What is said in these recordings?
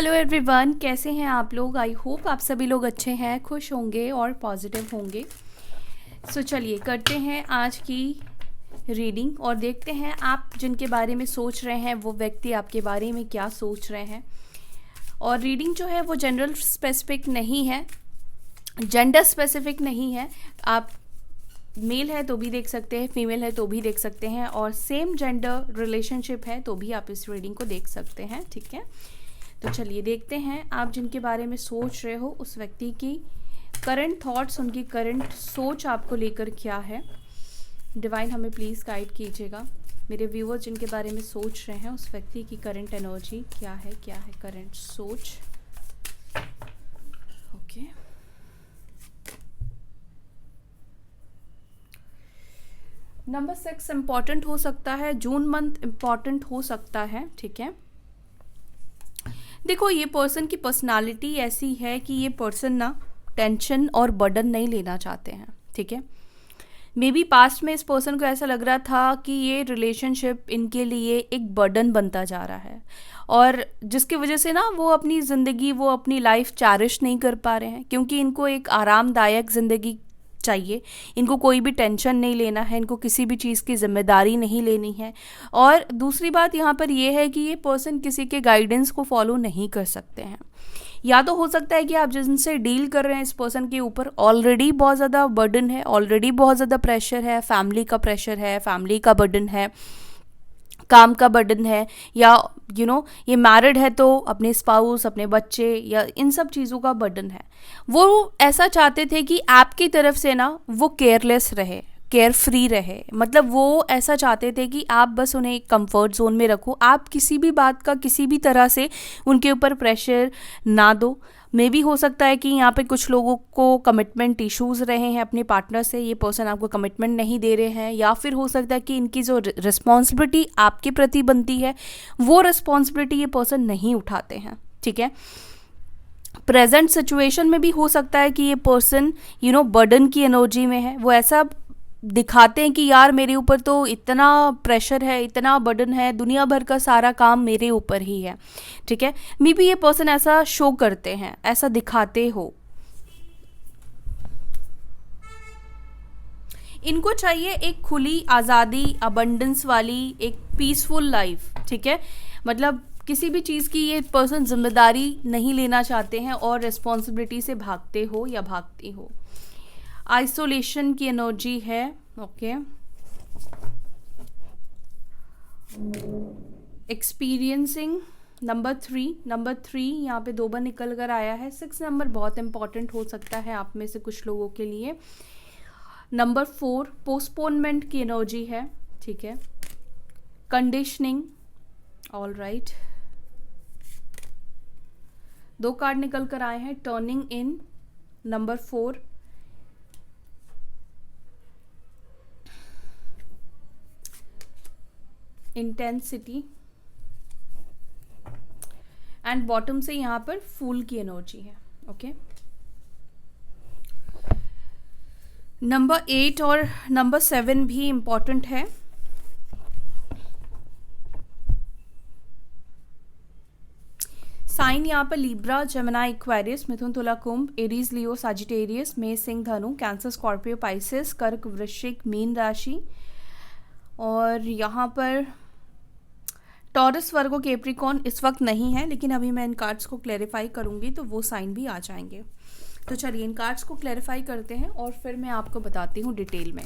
Hello everyone, कैसे हैं आप लोग। आई होप आप सभी लोग अच्छे हैं, खुश होंगे और पॉजिटिव होंगे। सो चलिए करते हैं आज की रीडिंग और देखते हैं आप जिनके बारे में सोच रहे हैं वो व्यक्ति आपके बारे में क्या सोच रहे हैं। और रीडिंग जो है वो जनरल स्पेसिफिक नहीं है, जेंडर स्पेसिफिक नहीं है। आप मेल है तो भी देख सकते हैं, फीमेल है तो भी देख सकते हैं, और सेम जेंडर रिलेशनशिप है तो भी आप इस रीडिंग को देख सकते हैं। ठीक है, तो चलिए देखते हैं आप जिनके बारे में सोच रहे हो उस व्यक्ति की करंट थॉट्स, उनकी करंट सोच आपको लेकर क्या है। डिवाइन हमें प्लीज़ गाइड कीजिएगा। मेरे व्यूअर्स जिनके बारे में सोच रहे हैं उस व्यक्ति की करंट एनर्जी क्या है करंट सोच। ओके, नंबर 6 इम्पॉर्टेंट हो सकता है, जून मंथ इम्पॉर्टेंट हो सकता है। ठीक है, देखो ये पर्सन की पर्सनालिटी ऐसी है कि ये पर्सन ना टेंशन और बर्डन नहीं लेना चाहते हैं। ठीक है, मे बी पास्ट में इस पर्सन को ऐसा लग रहा था कि ये रिलेशनशिप इनके लिए एक बर्डन बनता जा रहा है, और जिसकी वजह से ना वो अपनी ज़िंदगी, वो अपनी लाइफ चैरिश नहीं कर पा रहे हैं, क्योंकि इनको एक आरामदायक ज़िंदगी चाहिए। इनको कोई भी टेंशन नहीं लेना है, इनको किसी भी चीज़ की जिम्मेदारी नहीं लेनी है। और दूसरी बात यहाँ पर यह है कि ये पर्सन किसी के गाइडेंस को फॉलो नहीं कर सकते हैं। या तो हो सकता है कि आप जिनसे डील कर रहे हैं इस पर्सन के ऊपर ऑलरेडी बहुत ज़्यादा बर्डन है, ऑलरेडी बहुत ज़्यादा प्रेशर है, फैमिली का प्रेशर है, फैमिली का बर्डन है, काम का बर्डन है, या ये मैरिड है तो अपने स्पाउस, अपने बच्चे, या इन सब चीज़ों का बर्डन है। वो ऐसा चाहते थे कि आपकी तरफ से ना वो केयरलेस रहे, केयर फ्री रहे। मतलब वो ऐसा चाहते थे कि आप बस उन्हें एक कंफर्ट जोन में रखो, आप किसी भी बात का किसी भी तरह से उनके ऊपर प्रेशर ना दो। मे भी हो सकता है कि यहाँ पे कुछ लोगों को कमिटमेंट इश्यूज़ रहे हैं अपने पार्टनर से, ये पर्सन आपको कमिटमेंट नहीं दे रहे हैं, या फिर हो सकता है कि इनकी जो रिस्पॉन्सिबिलिटी आपके प्रति बनती है वो रिस्पॉन्सिबिलिटी ये पर्सन नहीं उठाते हैं। ठीक है, प्रेजेंट सिचुएशन में भी हो सकता है कि ये पर्सन बर्डन की एनर्जी में है। वो ऐसा दिखाते हैं कि यार मेरे ऊपर तो इतना प्रेशर है, इतना बर्डन है, दुनिया भर का सारा काम मेरे ऊपर ही है। ठीक है, मे बी ये पर्सन ऐसा शो करते हैं, ऐसा दिखाते हो। इनको चाहिए एक खुली आज़ादी, अबंडेंस वाली एक पीसफुल लाइफ। ठीक है, मतलब किसी भी चीज़ की ये पर्सन जिम्मेदारी नहीं लेना चाहते हैं और रिस्पॉन्सिबिलिटी से भागते हो या भागती हो। आइसोलेशन की एनर्जी है। ओके, एक्सपीरियंसिंग नंबर 3 यहाँ पे 2 बार निकल कर आया है। 6 नंबर बहुत इंपॉर्टेंट हो सकता है आप में से कुछ लोगों के लिए। नंबर 4 पोस्टपोनमेंट की एनर्जी है। ठीक है, कंडीशनिंग। ऑल राइट, 2 कार्ड निकल कर आए हैं। Turning in number 4, intensity, and bottom से यहाँ पर फूल की एनर्जी है। ओके, नंबर 8 और नंबर 7 भी इंपॉर्टेंट है। साइन यहाँ पर लिब्रा, जेमिनी, एक्वेरियस, मिथुन, तुला, कुंभ, एरीज, लियो, साजिटेरियस, मेष, सिंह, धनु, कैंसर, स्कॉर्पियो, पाइसेस, कर्क, वृश्चिक, मीन राशि। और यहाँ पर टॉरस, वर्गो, कैप्रिकॉर्न इस वक्त नहीं है, लेकिन अभी मैं इन कार्ड्स को क्लैरिफाई करूँगी तो वो साइन भी आ जाएंगे। तो चलिए इन कार्ड्स को क्लैरिफाई करते हैं और फिर मैं आपको बताती हूँ डिटेल में।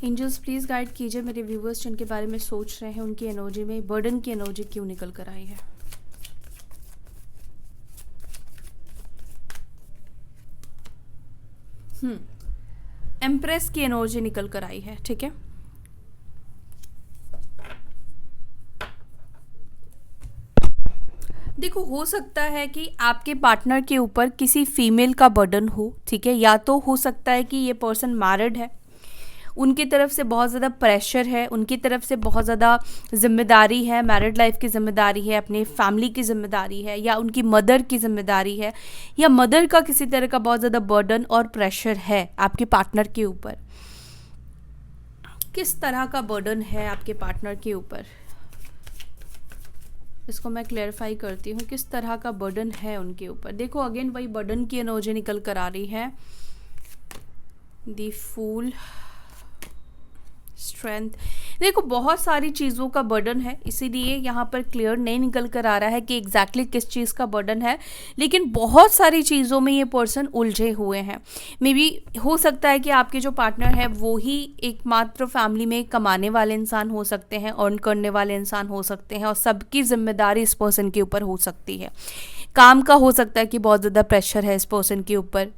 एंजल्स प्लीज़ गाइड कीजिए मेरे व्यूवर्स जिनके बारे में सोच रहे हैं, उनकी एनर्जी में बर्डन की एनर्जी क्यों निकल कर आई है। एम्प्रेस की एनर्जी निकल कर आई है। ठीक है, देखो हो सकता है कि आपके पार्टनर के ऊपर किसी फीमेल का बर्डन हो। ठीक है, या तो हो सकता है कि ये पर्सन मैरिड है, उनकी तरफ से बहुत ज़्यादा प्रेशर है, उनकी तरफ से बहुत ज़्यादा जिम्मेदारी है, मैरिड लाइफ की जिम्मेदारी है, अपनी फैमिली की जिम्मेदारी है, या उनकी मदर की जिम्मेदारी है, या मदर का किसी तरह का बहुत ज़्यादा बर्डन और प्रेशर है आपके पार्टनर के ऊपर। किस तरह का बर्डन है आपके पार्टनर के ऊपर? इसको मैं क्लेरिफाई करती हूँ किस तरह का बर्डन है उनके ऊपर। देखो अगेन वही बर्डन की एनर्जी निकल कर आ रही है, द फूल, स्ट्रेंथ। देखो बहुत सारी चीज़ों का बर्डन है, इसीलिए यहाँ पर क्लियर नहीं निकल कर आ रहा है कि एग्जैक्टली किस चीज़ का बर्डन है, लेकिन बहुत सारी चीज़ों में ये पर्सन उलझे हुए हैं। मे बी हो सकता है कि आपके जो पार्टनर है वो ही एकमात्र फैमिली में कमाने वाले इंसान हो सकते हैं, अर्न करने वाले इंसान हो सकते हैं, और सबकी जिम्मेदारी इस पर्सन के ऊपर हो सकती है। काम का हो सकता है कि बहुत ज़्यादा प्रेशर है इस पर्सन के ऊपर,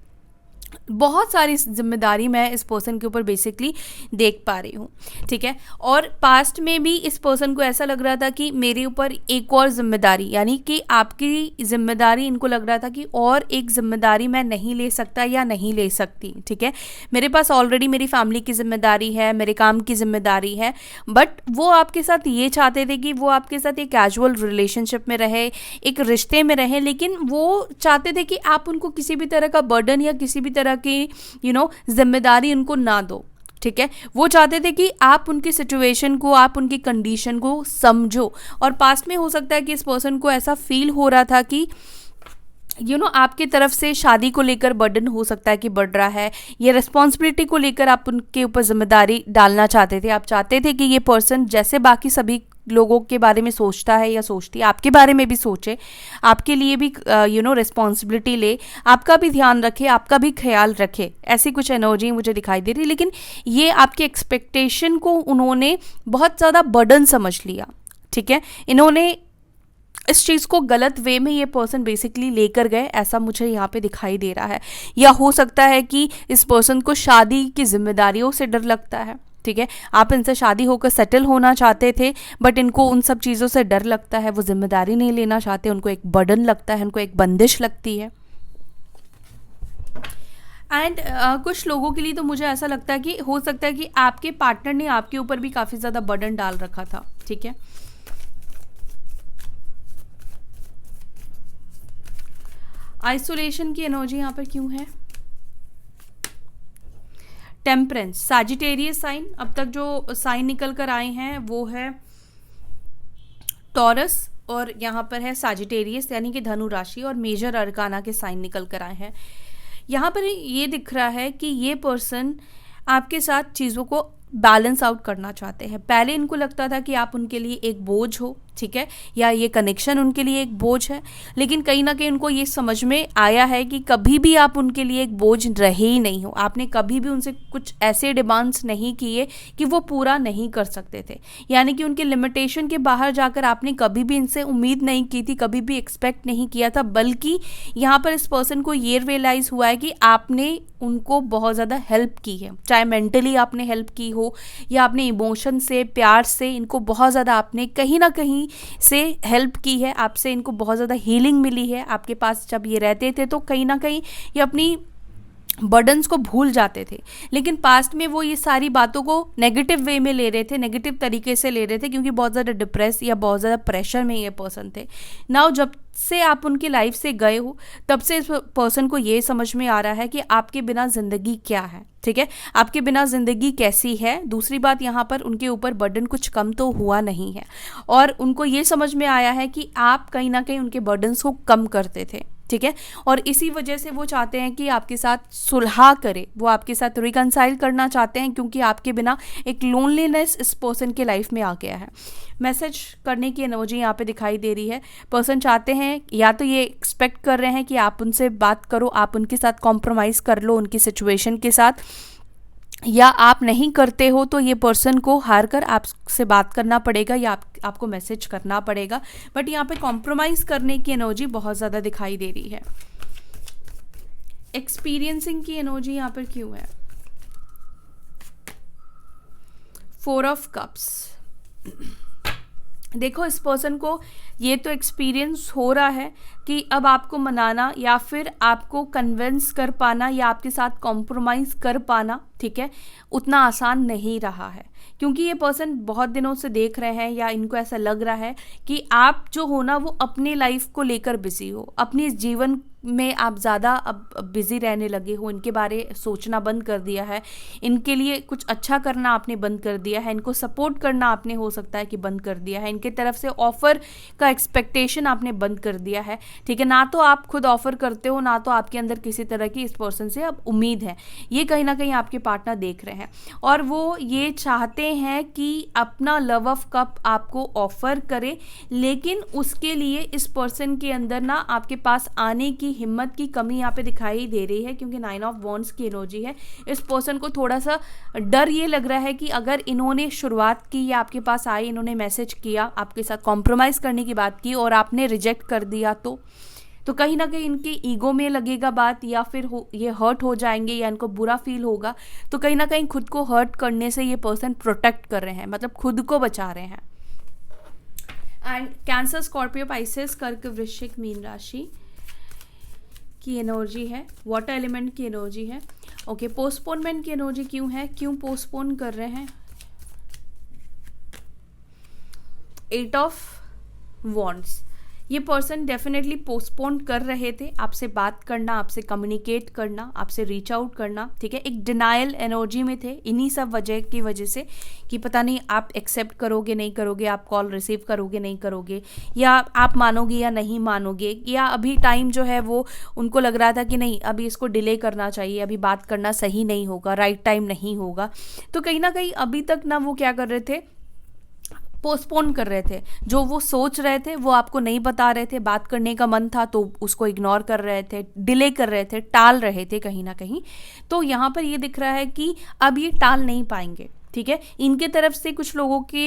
बहुत सारी जिम्मेदारी मैं इस पर्सन के ऊपर बेसिकली देख पा रही हूँ, ठीक है। और पास्ट में भी इस पर्सन को ऐसा लग रहा था कि मेरे ऊपर एक और जिम्मेदारी, यानी कि आपकी जिम्मेदारी, इनको लग रहा था कि और एक जिम्मेदारी मैं नहीं ले सकता या नहीं ले सकती, ठीक है। मेरे पास ऑलरेडी मेरी फैमिली की जिम्मेदारी है, मेरे काम की जिम्मेदारी है, बट वो आपके साथ ये चाहते थे कि वो आपके साथ एक कैजुअल रिलेशनशिप में रहे, एक रिश्ते में रहे, लेकिन वो चाहते थे कि आप उनको किसी भी तरह का बर्डन या किसी भी तरह की जिम्मेदारी उनको ना दो, ठीक है। वो चाहते थे कि आप उनकी सिचुएशन को, आप उनकी कंडीशन को समझो। और पास्ट में हो सकता है कि इस पर्सन को ऐसा फील हो रहा था कि आपकी तरफ से शादी को लेकर बर्डन हो सकता है कि बढ़ रहा है, ये रिस्पॉन्सिबिलिटी को लेकर आप उनके ऊपर जिम्मेदारी डालना चाहते थे। आप चाहते थे कि ये पर्सन जैसे बाकी सभी लोगों के बारे में सोचता है या सोचती है, आपके बारे में भी सोचे, आपके लिए भी रिस्पॉन्सिबिलिटी ले, आपका भी ध्यान रखे, आपका भी ख्याल रखे। ऐसी कुछ एनर्जी मुझे दिखाई दे रही, लेकिन ये आपके एक्सपेक्टेशन को उन्होंने बहुत ज़्यादा बर्डन समझ लिया, ठीक है। इन्होंने इस चीज़ को गलत वे में ये पर्सन बेसिकली लेकर गए, ऐसा मुझे यहाँ पे दिखाई दे रहा है। या हो सकता है कि इस पर्सन को शादी की जिम्मेदारियों से डर लगता है, ठीक है। आप इनसे शादी होकर सेटल होना चाहते थे, बट इनको उन सब चीज़ों से डर लगता है, वो जिम्मेदारी नहीं लेना चाहते, उनको एक बर्डन लगता है, उनको एक बंदिश लगती है। एंड कुछ लोगों के लिए तो मुझे ऐसा लगता है कि हो सकता है कि आपके पार्टनर ने आपके ऊपर भी काफ़ी ज़्यादा बर्डन डाल रखा था, ठीक है। आइसोलेशन की एनर्जी यहाँ पर क्यों है? Temperance, Sagittarius sign. अब तक जो साइन निकल कर आए हैं वो है टॉरस, और यहाँ पर है सैजिटेरियस यानी कि धनु राशि, और मेजर अरकाना के साइन निकल कर आए हैं। यहाँ पर ये दिख रहा है कि ये पर्सन आपके साथ चीज़ों को बैलेंस आउट करना चाहते हैं। पहले इनको लगता था कि आप उनके लिए एक बोझ हो, ठीक है, या ये कनेक्शन उनके लिए एक बोझ है, लेकिन कहीं ना कहीं उनको ये समझ में आया है कि कभी भी आप उनके लिए एक बोझ रहे ही नहीं हो। आपने कभी भी उनसे कुछ ऐसे डिमांड्स नहीं किए कि वो पूरा नहीं कर सकते थे, यानी कि उनके लिमिटेशन के बाहर जाकर आपने कभी भी इनसे उम्मीद नहीं की थी, कभी भी एक्सपेक्ट नहीं किया था। बल्कि यहाँ पर इस पर्सन को ये रियलाइज़ हुआ है कि आपने उनको बहुत ज़्यादा हेल्प की है, चाहे मेंटली आपने हेल्प की हो या आपने इमोशन से, प्यार से इनको बहुत ज़्यादा आपने कहीं ना कहीं से हेल्प की है, आपसे इनको बहुत ज़्यादा हीलिंग मिली है। आपके पास जब ये रहते थे तो कहीं ना कहीं ये अपनी बर्डन्स को भूल जाते थे, लेकिन पास्ट में वो ये सारी बातों को नेगेटिव वे में ले रहे थे, नेगेटिव तरीके से ले रहे थे, क्योंकि बहुत ज़्यादा डिप्रेस या बहुत ज़्यादा प्रेशर में ये पर्सन थे। नाउ जब से आप उनकी लाइफ से गए हो, तब से इस पर्सन को ये समझ में आ रहा है कि आपके बिना ज़िंदगी क्या है, ठीक है, आपके बिना ज़िंदगी कैसी है। दूसरी बात, यहाँ पर उनके ऊपर बर्डन कुछ कम तो हुआ नहीं है, और उनको ये समझ में आया है कि आप कहीं ना कहीं उनके बर्डन्स को कम करते थे, ठीक है। और इसी वजह से वो चाहते हैं कि आपके साथ सुलह करे, वो आपके साथ रिकंसाइल करना चाहते हैं, क्योंकि आपके बिना एक लोनलीनेस इस पर्सन के लाइफ में आ गया है। मैसेज करने की एनर्जी यहाँ पे दिखाई दे रही है। पर्सन चाहते हैं, या तो ये एक्सपेक्ट कर रहे हैं कि आप उनसे बात करो, आप उनके साथ कॉम्प्रोमाइज़ कर लो उनकी सिचुएशन के साथ, या आप नहीं करते हो तो ये पर्सन को हार कर आपसे बात करना पड़ेगा या आपको मैसेज करना पड़ेगा। बट यहाँ पे कॉम्प्रोमाइज़ करने की एनर्जी बहुत ज़्यादा दिखाई दे रही है। एक्सपीरियंसिंग की एनर्जी यहाँ पर क्यों है? 4 ऑफ कप्स। देखो इस पर्सन को ये तो एक्सपीरियंस हो रहा है, कि अब आपको मनाना या फिर आपको कन्विंस कर पाना या आपके साथ कॉम्प्रोमाइज़ कर पाना, ठीक है, उतना आसान नहीं रहा है, क्योंकि ये पर्सन बहुत दिनों से देख रहे हैं या इनको ऐसा लग रहा है कि आप जो हो ना वो अपने लाइफ को लेकर बिजी हो, अपने जीवन में आप ज़्यादा अब बिज़ी रहने लगे हो, इनके बारे सोचना बंद कर दिया है, इनके लिए कुछ अच्छा करना आपने बंद कर दिया है, इनको सपोर्ट करना आपने हो सकता है कि बंद कर दिया है, इनके तरफ से ऑफ़र का एक्सपेक्टेशन आपने बंद कर दिया है, ठीक है। ना तो आप खुद ऑफ़र करते हो, ना तो आपके अंदर किसी तरह की इस पर्सन से अब उम्मीद है। ये कहीं ना कहीं आपके पार्टनर देख रहे हैं और वो ये चाहते हैं कि अपना लव ऑफ कप आपको ऑफ़र करे, लेकिन उसके लिए इस पर्सन के अंदर ना आपके पास आने की हिम्मत की कमी यहाँ पे दिखाई दे रही है, क्योंकि 9 ऑफ वॉन्ड्स की एनर्जी है। इस पर्सन को थोड़ा सा डर ये लग रहा है कि अगर इन्होंने शुरुआत की या आपके पास आए, इन्होंने मैसेज किया, आपके साथ कॉम्प्रोमाइज़ करने की बात की और आपने रिजेक्ट कर दिया, तो कहीं ना कहीं इनके ईगो में लगेगा बात, या फिर ये हर्ट हो जाएंगे या इनको बुरा फील होगा। तो कहीं ना कहीं खुद को हर्ट करने से ये पर्सन प्रोटेक्ट कर रहे हैं, मतलब खुद को बचा रहे हैं। एंड कैंसर, स्कॉर्पियो, पाइसेस, कर्क, वृश्चिक, मीन राशि की एनर्जी है, वाटर एलिमेंट की एनर्जी है। ओके, पोस्टपोनमेंट की एनर्जी क्यों है, क्यों पोस्टपोन कर रहे हैं? 8 ऑफ वॉन्ड्स, ये पर्सन डेफिनेटली पोस्टपोन कर रहे थे आपसे बात करना, आपसे कम्युनिकेट करना, आपसे रीच आउट करना, ठीक है। एक डिनायल एनर्जी में थे इन्हीं सब वजह की वजह से कि पता नहीं आप एक्सेप्ट करोगे नहीं करोगे, आप कॉल रिसीव करोगे नहीं करोगे, या आप मानोगे या नहीं मानोगे, या अभी टाइम जो है वो उनको लग रहा था कि नहीं अभी इसको डिले करना चाहिए, अभी बात करना सही नहीं होगा, राइट टाइम नहीं होगा। तो कहीं ना कहीं अभी तक ना वो क्या कर रहे थे, पोस्टपोन कर रहे थे। जो वो सोच रहे थे वो आपको नहीं बता रहे थे, बात करने का मन था तो उसको इग्नोर कर रहे थे, डिले कर रहे थे, टाल रहे थे कहीं ना कहीं। तो यहाँ पर ये दिख रहा है कि अब ये टाल नहीं पाएंगे, ठीक है। इनके तरफ से कुछ लोगों के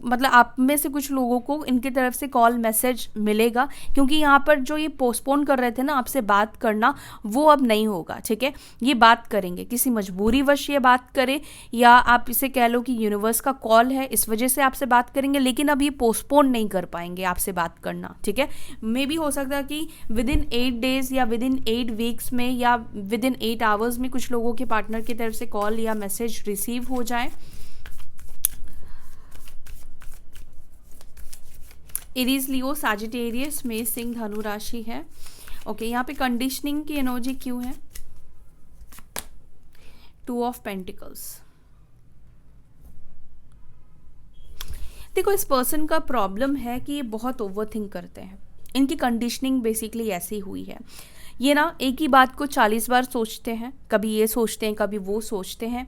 मतलब आप में से कुछ लोगों को इनके तरफ से कॉल मैसेज मिलेगा, क्योंकि यहाँ पर जो ये पोस्टपोन कर रहे थे ना आपसे बात करना, वो अब नहीं होगा, ठीक है। ये बात करेंगे, किसी मजबूरीवश ये बात करें, या आप इसे कह लो कि यूनिवर्स का कॉल है इस वजह से आपसे बात करेंगे, लेकिन अब ये पोस्टपोन नहीं कर पाएंगे आपसे बात करना, ठीक है। मे भी हो सकता है कि विद इन 8 डेज या विद इन 8 वीक्स में या विद इन 8 आवर्स में कुछ लोगों के पार्टनर की तरफ से कॉल या मैसेज रिसीव हो जाए। एरीज, लियो, सैजिटेरियस, मेष, सिंह, धनु राशि है। ओके, यहाँ पे कंडीशनिंग की एनर्जी क्यों है? 2 ऑफ पेंटिकल्स। देखो, इस पर्सन का प्रॉब्लम है कि ये बहुत ओवरथिंक करते हैं, इनकी कंडीशनिंग बेसिकली ऐसी हुई है। ये ना एक ही बात को 40 बार सोचते हैं, कभी ये सोचते हैं कभी वो सोचते हैं।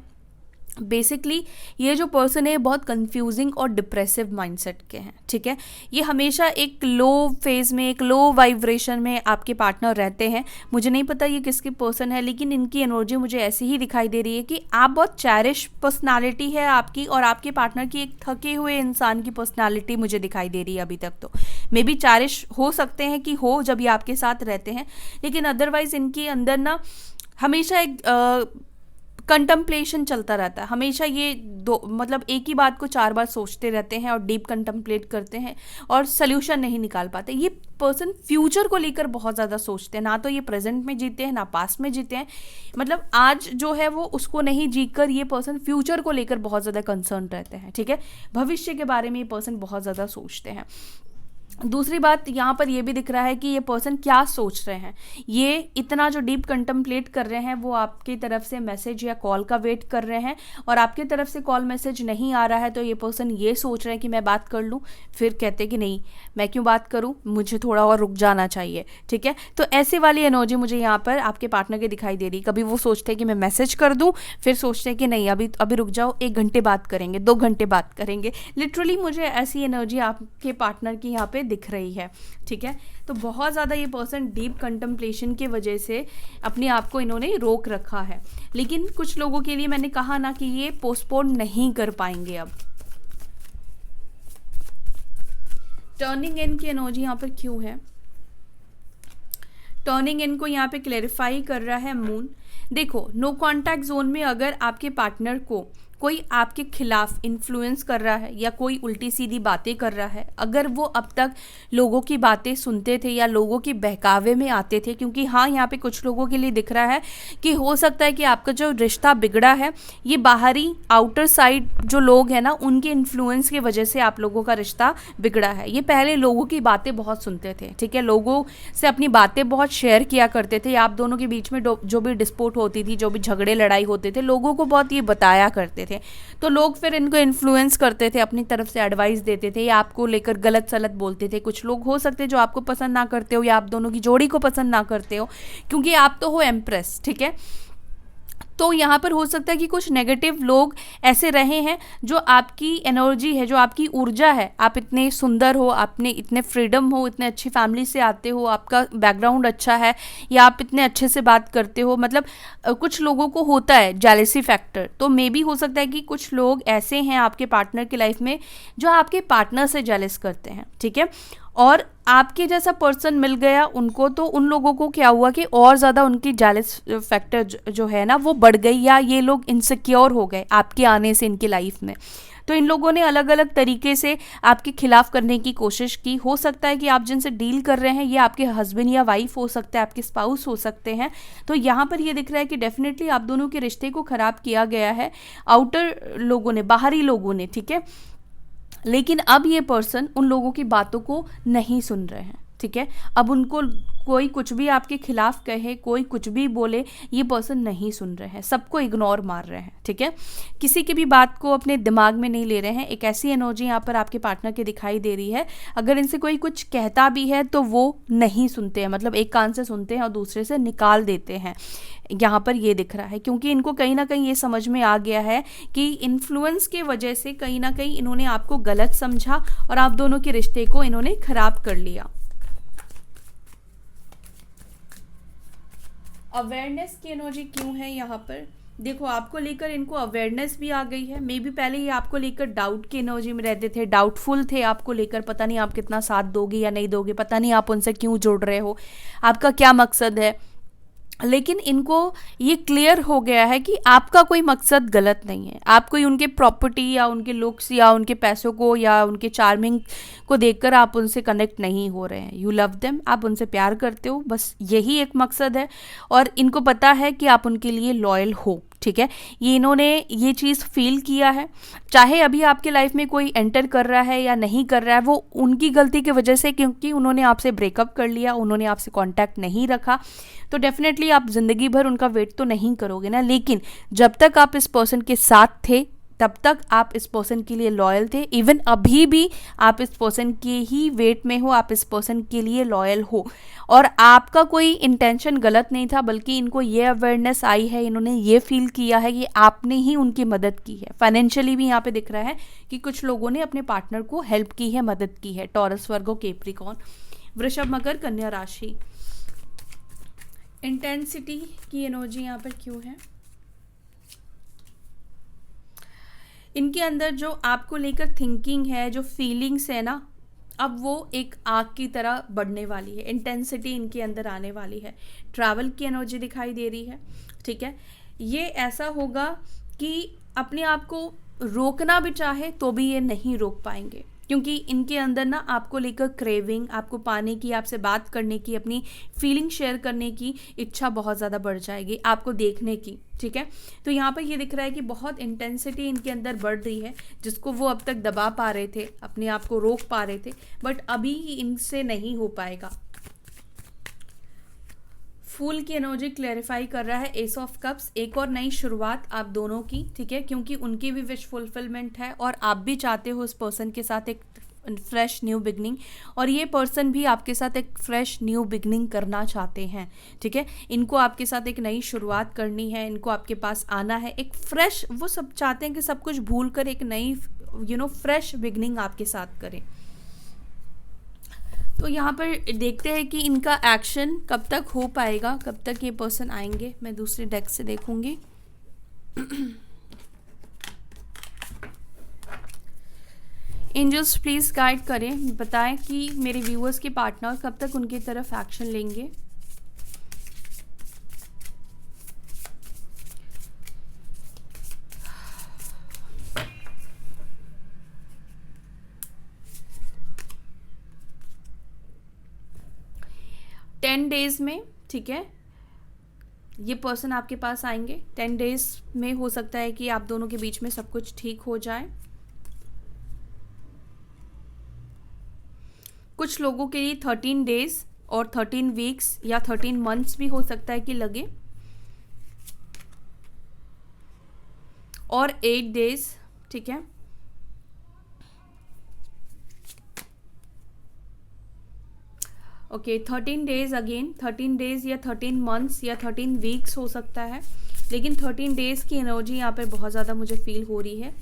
बेसिकली ये जो पर्सन है बहुत कंफ्यूजिंग और डिप्रेसिव माइंडसेट के हैं, ठीक है। ये हमेशा एक लो फेज में, एक लो वाइब्रेशन में आपके पार्टनर रहते हैं। मुझे नहीं पता ये किसकी पर्सन है, लेकिन इनकी एनर्जी मुझे ऐसी ही दिखाई दे रही है कि आप बहुत चैरिश पर्सनालिटी है आपकी, और आपके पार्टनर की एक थके हुए इंसान की पर्सनालिटी मुझे दिखाई दे रही है अभी तक। तो मे बी चैरिश हो सकते हैं कि हो जब ये आपके साथ रहते हैं, लेकिन अदरवाइज इनके अंदर ना हमेशा एक कंटम्पलेशन चलता रहता है। हमेशा ये दो मतलब एक ही बात को 4 बार सोचते रहते हैं और डीप कंटम्पलेट करते हैं और सल्यूशन नहीं निकाल पाते। ये पर्सन फ्यूचर को लेकर बहुत ज़्यादा सोचते हैं, ना तो ये प्रेजेंट में जीते हैं ना पास्ट में जीते हैं। मतलब आज जो है वो उसको नहीं जीकर ये पर्सन फ्यूचर को लेकर बहुत ज़्यादा कंसर्न रहते हैं, ठीक है। भविष्य के बारे में ये पर्सन बहुत ज़्यादा सोचते हैं। दूसरी बात यहाँ पर ये भी दिख रहा है कि ये पर्सन क्या सोच रहे हैं। ये इतना जो डीप कंटम्पलेट कर रहे हैं वो आपकी तरफ से मैसेज या कॉल का वेट कर रहे हैं, और आपकी तरफ से कॉल मैसेज नहीं आ रहा है तो ये पर्सन ये सोच रहे हैं कि मैं बात कर लूँ, फिर कहते कि नहीं मैं क्यों बात करूँ, मुझे थोड़ा और रुक जाना चाहिए, ठीक है। तो ऐसे वाली एनर्जी मुझे यहाँ पर आपके पार्टनर की दिखाई दे रही। कभी वो सोचते हैं कि मैं मैसेज कर दूँ, फिर सोचते हैं कि नहीं अभी रुक जाओ, 1 घंटे बात करेंगे, 2 घंटे बात करेंगे। लिटरली मुझे ऐसी एनर्जी आपके पार्टनर की यहाँ पे दिख रही है, ठीक है। तो बहुत ज़्यादा ये पर्सन डीप कंटम्पलेशन की वजह से अपने आप को इन्होंने रोक रखा है। लेकिन कुछ लोगों के लिए मैंने कहा ना कि ये पोस्टपोन नहीं कर पाएंगे। अब टर्निंग इन की एनर्जी यहाँ पर क्यों है? टर्निंग इन को यहाँ पे क्लैरिफाई कर रहा है मून। देखो, नो कॉन्टैक्ट जोन में अगर आपके पार्टनर को कोई आपके खिलाफ इन्फ्लुएंस कर रहा है या कोई उल्टी सीधी बातें कर रहा है, अगर वो अब तक लोगों की बातें सुनते थे या लोगों के बहकावे में आते थे, क्योंकि हाँ यहाँ पे कुछ लोगों के लिए दिख रहा है कि हो सकता है कि आपका जो रिश्ता बिगड़ा है ये बाहरी आउटर साइड जो लोग हैं ना उनके इन्फ्लुएंस की वजह से आप लोगों का रिश्ता बिगड़ा है। ये पहले लोगों की बातें बहुत सुनते थे, ठीक है, लोगों से अपनी बातें बहुत शेयर किया करते थे, आप दोनों के बीच में जो भी डिस्प्यूट होती थी, जो भी झगड़े लड़ाई होते थे, लोगों को बहुत ये बताया करते थे, तो लोग फिर इनको इन्फ्लुएंस करते थे, अपनी तरफ से एडवाइस देते थे या आपको लेकर गलत सलत बोलते थे। कुछ लोग हो सकते जो आपको पसंद ना करते हो या आप दोनों की जोड़ी को पसंद ना करते हो, क्योंकि आप तो हो एम्प्रेस, ठीक है। तो यहाँ पर हो सकता है कि कुछ नेगेटिव लोग ऐसे रहे हैं जो आपकी एनर्जी है, जो आपकी ऊर्जा है, आप इतने सुंदर हो, आपने इतने फ्रीडम हो, इतने अच्छी फैमिली से आते हो, आपका बैकग्राउंड अच्छा है या आप इतने अच्छे से बात करते हो, मतलब कुछ लोगों को होता है जेलसी फैक्टर। तो मे बी हो सकता है कि कुछ लोग ऐसे हैं आपके पार्टनर की लाइफ में जो आपके पार्टनर से जेलस करते हैं, ठीक है, और आपके जैसा पर्सन मिल गया उनको, तो उन लोगों को क्या हुआ कि और ज़्यादा उनकी जेलस फैक्टर जो है ना वो बढ़ गई, या ये लोग इनसिक्योर हो गए आपके आने से इनकी लाइफ में। तो इन लोगों ने अलग अलग तरीके से आपके खिलाफ करने की कोशिश की। हो सकता है कि आप जिनसे डील कर रहे हैं ये आपके हस्बैंड या वाइफ हो सकते हैं, आपके स्पाउस हो सकते हैं। तो यहाँ पर ये दिख रहा है कि डेफिनेटली आप दोनों के रिश्ते को ख़राब किया गया है आउटर लोगों ने, बाहरी लोगों ने, ठीक है। लेकिन अब ये पर्सन उन लोगों की बातों को नहीं सुन रहे हैं, ठीक है। अब उनको कोई कुछ भी आपके खिलाफ कहे, कोई कुछ भी बोले, ये पर्सन नहीं सुन रहे हैं, सबको इग्नोर मार रहे हैं, ठीक है, किसी की भी बात को अपने दिमाग में नहीं ले रहे हैं। एक ऐसी एनर्जी यहाँ पर आपके पार्टनर की दिखाई दे रही है, अगर इनसे कोई कुछ कहता भी है तो वो नहीं सुनते हैं, मतलब एक कान से सुनते हैं और दूसरे से निकाल देते हैं, यहाँ पर ये दिख रहा है। क्योंकि इनको कहीं ना कहीं ये समझ में आ गया है कि इन्फ्लुएंस के वजह से कहीं ना कहीं इन्होंने आपको गलत समझा और आप दोनों के रिश्ते को इन्होंने खराब कर लिया। अवेयरनेस की एनर्जी क्यों है यहाँ पर? देखो आपको लेकर इनको अवेयरनेस भी आ गई है। मे बी पहले ये आपको लेकर डाउट की एनर्जी में रहते थे, डाउटफुल थे आपको लेकर, पता नहीं आप कितना साथ दोगे या नहीं दोगे, पता नहीं आप उनसे क्यों जुड़ रहे हो, आपका क्या मकसद है। लेकिन इनको ये क्लियर हो गया है कि आपका कोई मकसद गलत नहीं है, आप कोई उनके प्रॉपर्टी या उनके लुक्स या उनके पैसों को या उनके चार्मिंग को देखकर आप उनसे कनेक्ट नहीं हो रहे हैं। यू लव देम, आप उनसे प्यार करते हो, बस यही एक मकसद है। और इनको पता है कि आप उनके लिए लॉयल हो, ठीक है, ये इन्होंने ये चीज़ फील किया है। चाहे अभी आपके लाइफ में कोई एंटर कर रहा है या नहीं कर रहा है, वो उनकी गलती की वजह से, क्योंकि उन्होंने आपसे ब्रेकअप कर लिया, उन्होंने आपसे कांटेक्ट नहीं रखा, तो डेफिनेटली आप ज़िंदगी भर उनका वेट तो नहीं करोगे ना। लेकिन जब तक आप इस पर्सन के साथ थे तब तक आप इस पर्सन के लिए लॉयल थे। इवन अभी भी आप इस पर्सन के ही वेट में हो, आप इस पर्सन के लिए लॉयल हो और आपका कोई इंटेंशन गलत नहीं था, बल्कि इनको ये अवेयरनेस आई है, इन्होंने ये फील किया है कि आपने ही उनकी मदद की है। फाइनेंशियली भी यहाँ पे दिख रहा है कि कुछ लोगों ने अपने पार्टनर को हेल्प की है, मदद की है। टॉरस, वर्गो, कैप्रिकॉर्न, वृषभ, मकर, कन्या राशि। इंटेंसिटी की एनर्जी यहाँ पर क्यों है? इनके अंदर जो आपको लेकर थिंकिंग है, जो फीलिंग्स है ना, अब वो एक आग की तरह बढ़ने वाली है, इंटेंसिटी इनके अंदर आने वाली है। ट्रैवल की एनर्जी दिखाई दे रही है, ठीक है। ये ऐसा होगा कि अपने आप को रोकना भी चाहे तो भी ये नहीं रोक पाएंगे, क्योंकि इनके अंदर ना आपको लेकर क्रेविंग, आपको पाने की, आपसे बात करने की, अपनी फीलिंग शेयर करने की इच्छा बहुत ज़्यादा बढ़ जाएगी, आपको देखने की, ठीक है। तो यहाँ पर ये दिख रहा है कि बहुत इंटेंसिटी इनके अंदर बढ़ रही है, जिसको वो अब तक दबा पा रहे थे, अपने आप को रोक पा रहे थे, बट अभी इनसे नहीं हो पाएगा। फूल की एनर्जी क्लैरिफाई कर रहा है एस ऑफ कप्स, एक और नई शुरुआत आप दोनों की, ठीक है, क्योंकि उनकी भी विश फुलफिलमेंट है और आप भी चाहते हो उस पर्सन के साथ एक फ्रेश न्यू बिगनिंग, और ये पर्सन भी आपके साथ एक फ्रेश न्यू बिगनिंग करना चाहते हैं, ठीक है। इनको आपके साथ एक नई शुरुआत करनी है, इनको आपके पास आना है, एक फ्रेश, वो सब चाहते हैं कि सब कुछ भूल कर एक नई फ्रेश बिगनिंग आपके साथ करें। तो यहाँ पर देखते हैं कि इनका एक्शन कब तक हो पाएगा, कब तक ये पर्सन आएंगे। मैं दूसरे डेक से देखूंगी। एंजल्स प्लीज गाइड करें, बताएं कि मेरे व्यूअर्स के पार्टनर कब तक उनकी तरफ एक्शन लेंगे। 10 डेज में, ठीक है, ये पर्सन आपके पास आएंगे। 10 डेज में हो सकता है कि आप दोनों के बीच में सब कुछ ठीक हो जाए। कुछ लोगों के लिए 13 डेज और 13 वीक्स या 13 मंथ्स भी हो सकता है कि लगे, और 8 डेज, ठीक है। ओके 13 डेज, अगेन 13 डेज या 13 मंथ्स या 13 वीक्स हो सकता है, लेकिन 13 डेज की एनर्जी यहाँ पे बहुत ज़्यादा मुझे फील हो रही है।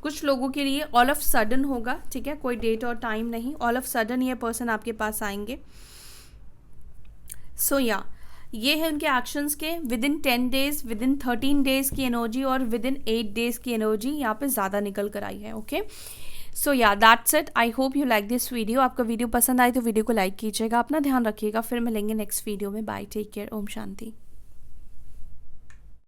कुछ लोगों के लिए ऑल ऑफ सडन होगा, ठीक है, कोई डेट और टाइम नहीं, ऑल ऑफ सडन ये पर्सन आपके पास आएंगे। सो या ये है उनके एक्शंस के with in 10 days, with in 13 days की एनर्जी और विद इन 8 डेज की एनर्जी यहाँ पे ज़्यादा निकल कर आई है। ओके, सो या that's it. I hope you like this video. आपका वीडियो पसंद आए तो वीडियो को लाइक कीजिएगा, अपना ध्यान रखिएगा, फिर मिलेंगे नेक्स्ट वीडियो में। Bye, take care, Om Shanti.